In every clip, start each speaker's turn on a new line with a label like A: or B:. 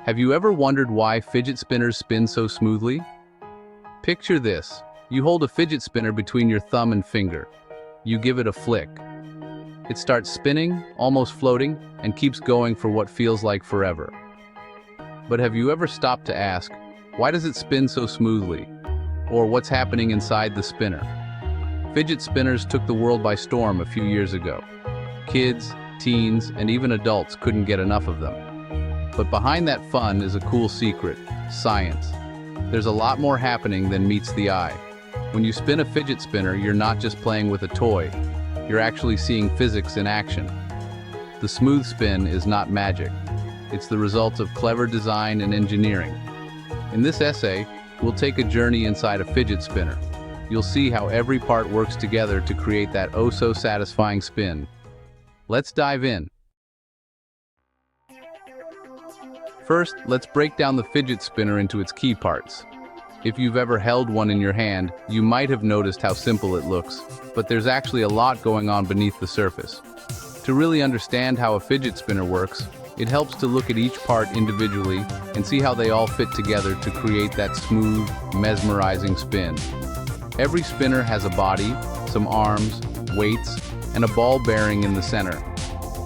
A: Have you ever wondered why fidget spinners spin so smoothly? Picture this. You hold a fidget spinner between your thumb and finger. You give it a flick. It starts spinning, almost floating, and keeps going for what feels like forever. But have you ever stopped to ask, why does it spin so smoothly? Or what's happening inside the spinner? Fidget spinners took the world by storm a few years ago. Kids, teens, and even adults couldn't get enough of them. But behind that fun is a cool secret: science. There's a lot more happening than meets the eye. When you spin a fidget spinner, you're not just playing with a toy. You're actually seeing physics in action. The smooth spin is not magic. It's the result of clever design and engineering. In this essay, we'll take a journey inside a fidget spinner. You'll see how every part works together to create that oh-so-satisfying spin. Let's dive in. First, let's break down the fidget spinner into its key parts. If you've ever held one in your hand, you might have noticed how simple it looks, but there's actually a lot going on beneath the surface. To really understand how a fidget spinner works, it helps to look at each part individually and see how they all fit together to create that smooth, mesmerizing spin. Every spinner has a body, some arms, weights, and a ball bearing in the center.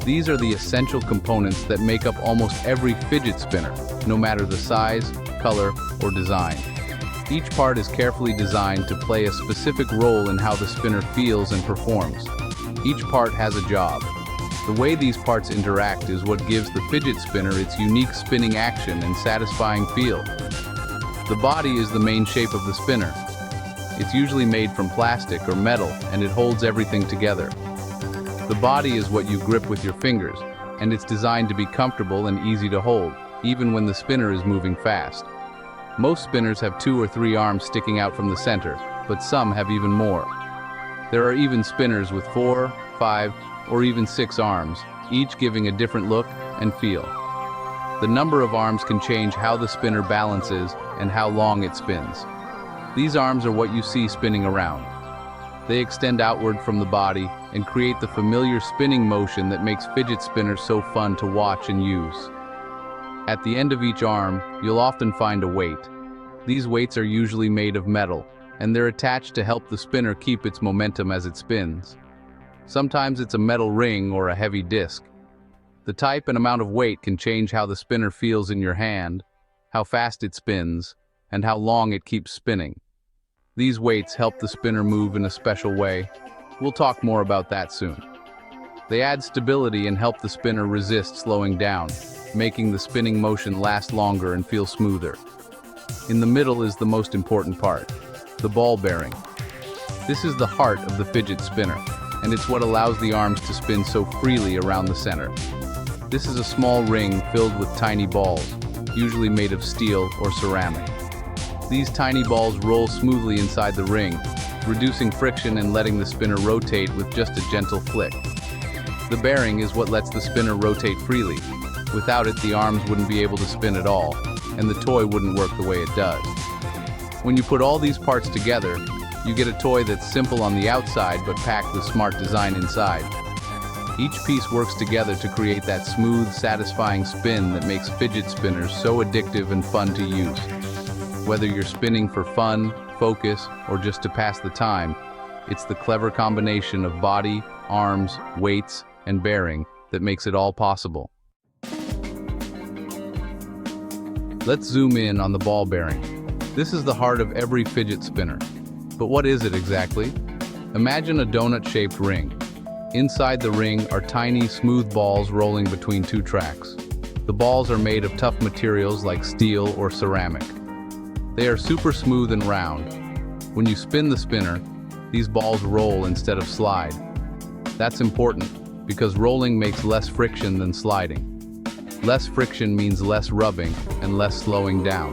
A: These are the essential components that make up almost every fidget spinner, no matter the size, color, or design. Each part is carefully designed to play a specific role in how the spinner feels and performs. Each part has a job. The way these parts interact is what gives the fidget spinner its unique spinning action and satisfying feel. The body is the main shape of the spinner. It's usually made from plastic or metal, and it holds everything together. The body is what you grip with your fingers, and it's designed to be comfortable and easy to hold, even when the spinner is moving fast. Most spinners have 2 or 3 arms sticking out from the center, but some have even more. There are even spinners with 4, 5, or even 6 arms, each giving a different look and feel. The number of arms can change how the spinner balances and how long it spins. These arms are what you see spinning around. They extend outward from the body and create the familiar spinning motion that makes fidget spinners so fun to watch and use. At the end of each arm, you'll often find a weight. These weights are usually made of metal, and they're attached to help the spinner keep its momentum as it spins. Sometimes it's a metal ring or a heavy disc. The type and amount of weight can change how the spinner feels in your hand, how fast it spins, and how long it keeps spinning. These weights help the spinner move in a special way. We'll talk more about that soon. They add stability and help the spinner resist slowing down, making the spinning motion last longer and feel smoother. In the middle is the most important part, the ball bearing. This is the heart of the fidget spinner, and it's what allows the arms to spin so freely around the center. This is a small ring filled with tiny balls, usually made of steel or ceramic. These tiny balls roll smoothly inside the ring, reducing friction and letting the spinner rotate with just a gentle flick. The bearing is what lets the spinner rotate freely. Without it, the arms wouldn't be able to spin at all, and the toy wouldn't work the way it does. When you put all these parts together, you get a toy that's simple on the outside but packed with smart design inside. Each piece works together to create that smooth, satisfying spin that makes fidget spinners so addictive and fun to use. Whether you're spinning for fun, focus, or just to pass the time, it's the clever combination of body, arms, weights, and bearing that makes it all possible. Let's zoom in on the ball bearing. This is the heart of every fidget spinner. But what is it exactly? Imagine a donut-shaped ring. Inside the ring are tiny, smooth balls rolling between 2 tracks. The balls are made of tough materials like steel or ceramic. They are super smooth and round. When you spin the spinner, these balls roll instead of slide. That's important because rolling makes less friction than sliding. Less friction means less rubbing and less slowing down.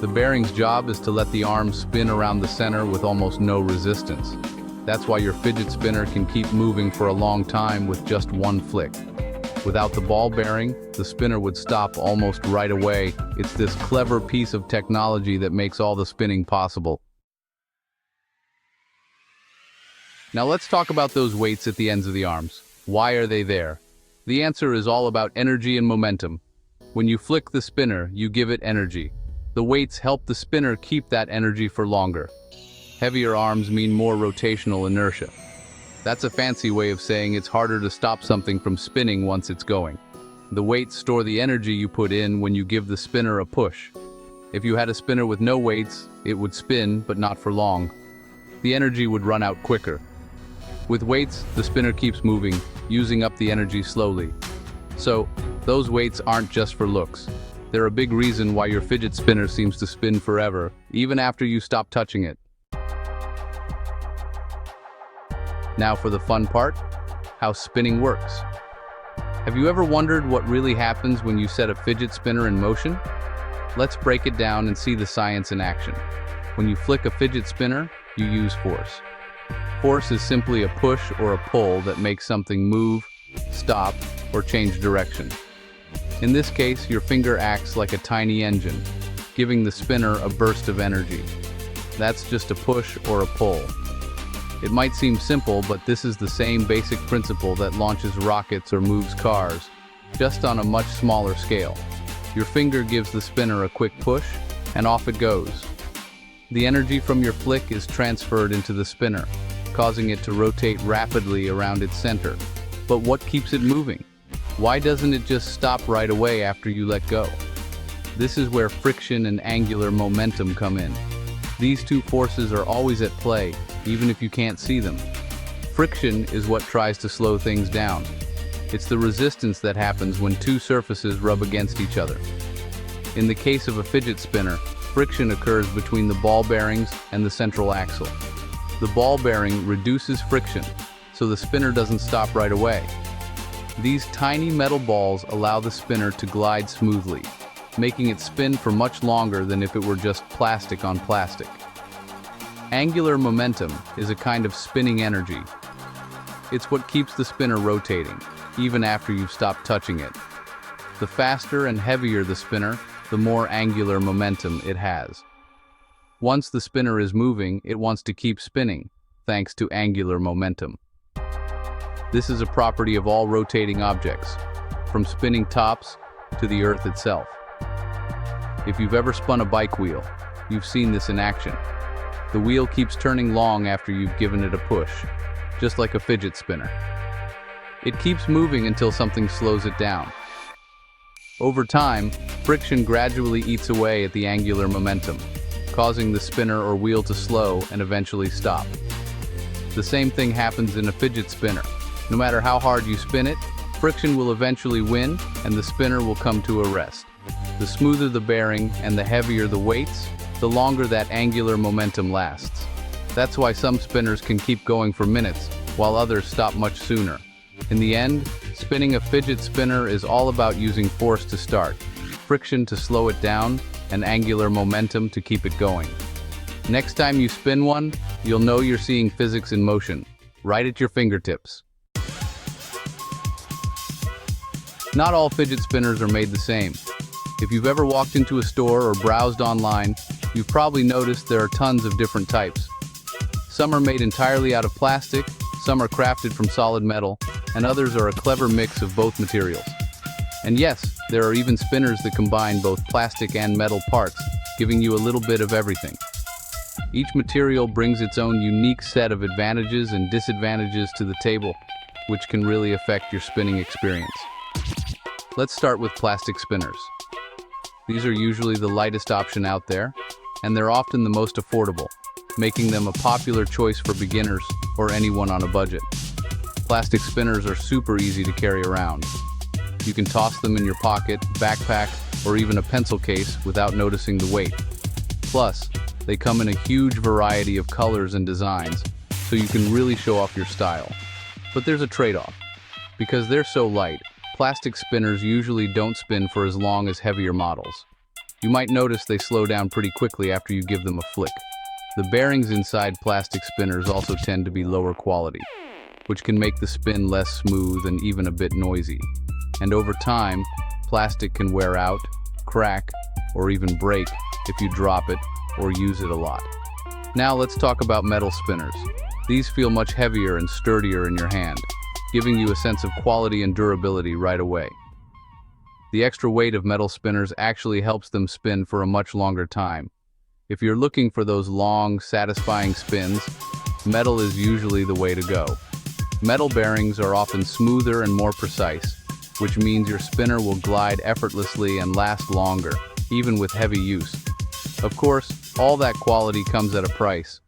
A: The bearing's job is to let the arms spin around the center with almost no resistance. That's why your fidget spinner can keep moving for a long time with just one flick. Without the ball bearing, the spinner would stop almost right away. It's this clever piece of technology that makes all the spinning possible. Now let's talk about those weights at the ends of the arms. Why are they there? The answer is all about energy and momentum. When you flick the spinner, you give it energy. The weights help the spinner keep that energy for longer. Heavier arms mean more rotational inertia. That's a fancy way of saying it's harder to stop something from spinning once it's going. The weights store the energy you put in when you give the spinner a push. If you had a spinner with no weights, it would spin, but not for long. The energy would run out quicker. With weights, the spinner keeps moving, using up the energy slowly. So, those weights aren't just for looks. They're a big reason why your fidget spinner seems to spin forever, even after you stop touching it. Now for the fun part, how spinning works. Have you ever wondered what really happens when you set a fidget spinner in motion? Let's break it down and see the science in action. When you flick a fidget spinner, you use force. Force is simply a push or a pull that makes something move, stop, or change direction. In this case, your finger acts like a tiny engine, giving the spinner a burst of energy. That's just a push or a pull. It might seem simple, but this is the same basic principle that launches rockets or moves cars, just on a much smaller scale. Your finger gives the spinner a quick push, and off it goes. The energy from your flick is transferred into the spinner, causing it to rotate rapidly around its center. But what keeps it moving? Why doesn't it just stop right away after you let go? This is where friction and angular momentum come in. These two forces are always at play, even if you can't see them. Friction is what tries to slow things down. It's the resistance that happens when two surfaces rub against each other. In the case of a fidget spinner, friction occurs between the ball bearings and the central axle. The ball bearing reduces friction, so the spinner doesn't stop right away. These tiny metal balls allow the spinner to glide smoothly, making it spin for much longer than if it were just plastic on plastic. Angular momentum is a kind of spinning energy. It's what keeps the spinner rotating, even after you've stopped touching it. The faster and heavier the spinner, the more angular momentum it has. Once the spinner is moving, it wants to keep spinning, thanks to angular momentum. This is a property of all rotating objects, from spinning tops to the Earth itself. If you've ever spun a bike wheel, you've seen this in action. The wheel keeps turning long after you've given it a push, just like a fidget spinner. It keeps moving until something slows it down. Over time, friction gradually eats away at the angular momentum, causing the spinner or wheel to slow and eventually stop. The same thing happens in a fidget spinner. No matter how hard you spin it, friction will eventually win and the spinner will come to a rest. The smoother the bearing and the heavier the weights, the longer that angular momentum lasts. That's why some spinners can keep going for minutes, while others stop much sooner. In the end, spinning a fidget spinner is all about using force to start, friction to slow it down, and angular momentum to keep it going. Next time you spin one, you'll know you're seeing physics in motion, right at your fingertips. Not all fidget spinners are made the same. If you've ever walked into a store or browsed online, you've probably noticed there are tons of different types. Some are made entirely out of plastic, some are crafted from solid metal, and others are a clever mix of both materials. And yes, there are even spinners that combine both plastic and metal parts, giving you a little bit of everything. Each material brings its own unique set of advantages and disadvantages to the table, which can really affect your spinning experience. Let's start with plastic spinners. These are usually the lightest option out there, and they're often the most affordable, making them a popular choice for beginners or anyone on a budget. Plastic spinners are super easy to carry around. You can toss them in your pocket, backpack, or even a pencil case without noticing the weight. Plus, they come in a huge variety of colors and designs, so you can really show off your style. But there's a trade-off. Because they're so light, plastic spinners usually don't spin for as long as heavier models. You might notice they slow down pretty quickly after you give them a flick. The bearings inside plastic spinners also tend to be lower quality, which can make the spin less smooth and even a bit noisy. And over time, plastic can wear out, crack, or even break if you drop it or use it a lot. Now let's talk about metal spinners. These feel much heavier and sturdier in your hand, giving you a sense of quality and durability right away. The extra weight of metal spinners actually helps them spin for a much longer time. If you're looking for those long, satisfying spins, metal is usually the way to go. Metal bearings are often smoother and more precise, which means your spinner will glide effortlessly and last longer, even with heavy use. Of course, all that quality comes at a price.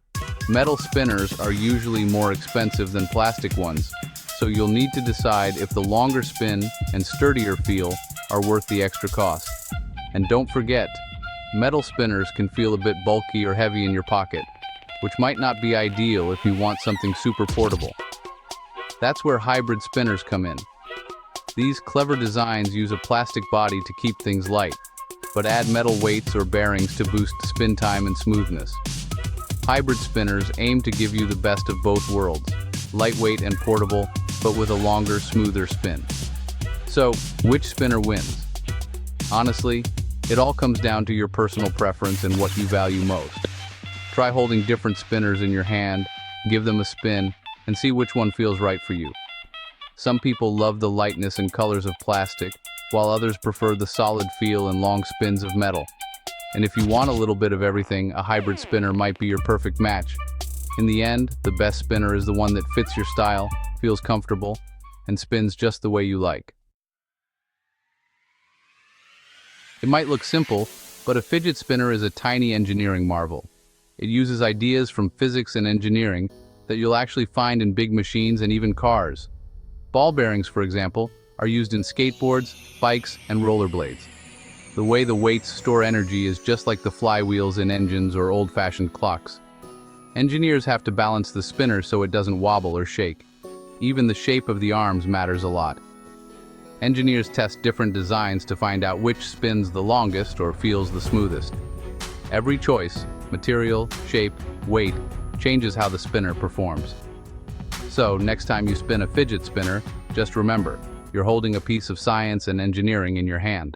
A: Metal spinners are usually more expensive than plastic ones, so you'll need to decide if the longer spin and sturdier feel are worth the extra cost. And don't forget, metal spinners can feel a bit bulky or heavy in your pocket, which might not be ideal if you want something super portable. That's where hybrid spinners come in. These clever designs use a plastic body to keep things light, but add metal weights or bearings to boost spin time and smoothness. Hybrid spinners aim to give you the best of both worlds, lightweight and portable, but with a longer, smoother spin. So, which spinner wins? Honestly, it all comes down to your personal preference and what you value most. Try holding different spinners in your hand, give them a spin, and see which one feels right for you. Some people love the lightness and colors of plastic, while others prefer the solid feel and long spins of metal. And if you want a little bit of everything, a hybrid spinner might be your perfect match. In the end, the best spinner is the one that fits your style, feels comfortable, and spins just the way you like. It might look simple, but a fidget spinner is a tiny engineering marvel. It uses ideas from physics and engineering that you'll actually find in big machines and even cars. Ball bearings, for example, are used in skateboards, bikes, and rollerblades. The way the weights store energy is just like the flywheels in engines or old-fashioned clocks. Engineers have to balance the spinner so it doesn't wobble or shake. Even the shape of the arms matters a lot. Engineers test different designs to find out which spins the longest or feels the smoothest. Every choice, material, shape, weight, changes how the spinner performs. So, next time you spin a fidget spinner, just remember, you're holding a piece of science and engineering in your hand.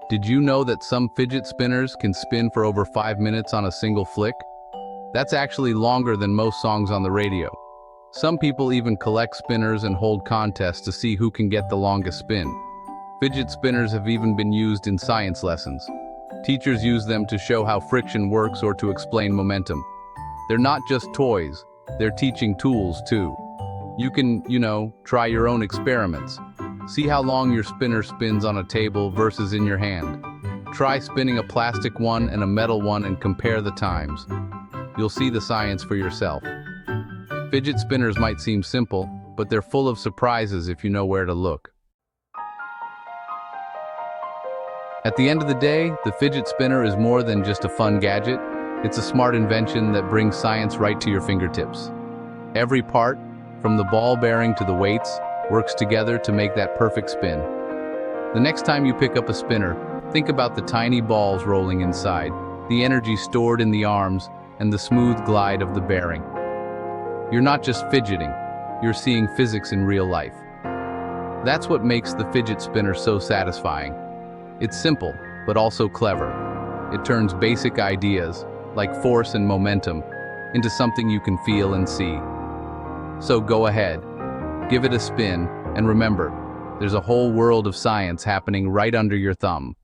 A: Did you know that some fidget spinners can spin for over 5 minutes on a single flick? That's actually longer than most songs on the radio. Some people even collect spinners and hold contests to see who can get the longest spin. Fidget spinners have even been used in science lessons. Teachers use them to show how friction works or to explain momentum. They're not just toys, they're teaching tools too. You can, try your own experiments. See how long your spinner spins on a table versus in your hand. Try spinning a plastic one and a metal one and compare the times. You'll see the science for yourself. Fidget spinners might seem simple, but they're full of surprises if you know where to look. At the end of the day, the fidget spinner is more than just a fun gadget. It's a smart invention that brings science right to your fingertips. Every part, from the ball bearing to the weights, works together to make that perfect spin. The next time you pick up a spinner, think about the tiny balls rolling inside, the energy stored in the arms, and the smooth glide of the bearing. You're not just fidgeting, you're seeing physics in real life. That's what makes the fidget spinner so satisfying. It's simple, but also clever. It turns basic ideas, like force and momentum, into something you can feel and see. So go ahead, give it a spin, and remember, there's a whole world of science happening right under your thumb.